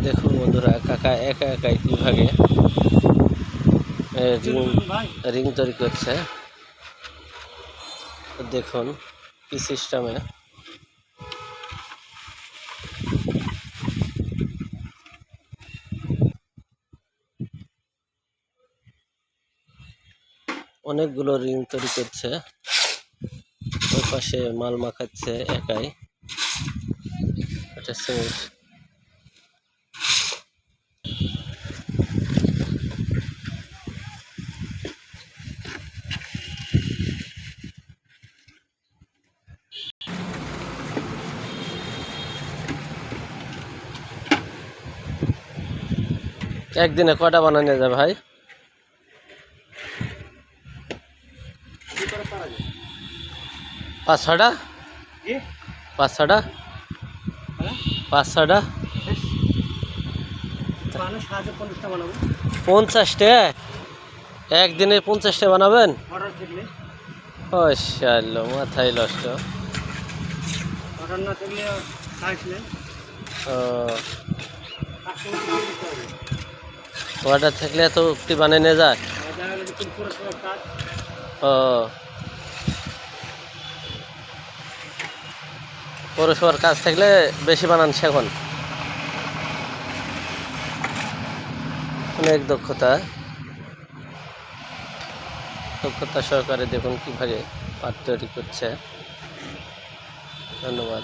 দেখুন বন্ধুরা, কাকা একা একাই কিভাবে রিং তৈরি করছে। দেখুন কি সিস্টেমে। অনেকগুলো রিং তৈরি করছে, ওই পাশে মাল মাখাচ্ছে একাই। এটা সিমেন্ট। একদিনে কয়টা বানানো যায় ভাই? 5-6টা, 5-6টা, 5-6টা, 50টা। একদিনে 50টা বানাবেন? মাথায় নষ্ট। অর্ডার থাকলে এত কি বানিয়ে নিয়ে যায়? ও, পৌরসভার কাজ থাকলে বেশি বানান এখন। অনেক দক্ষতা সহকারে দেখুন কিভাবে পাট তৈরি করছে। ধন্যবাদ।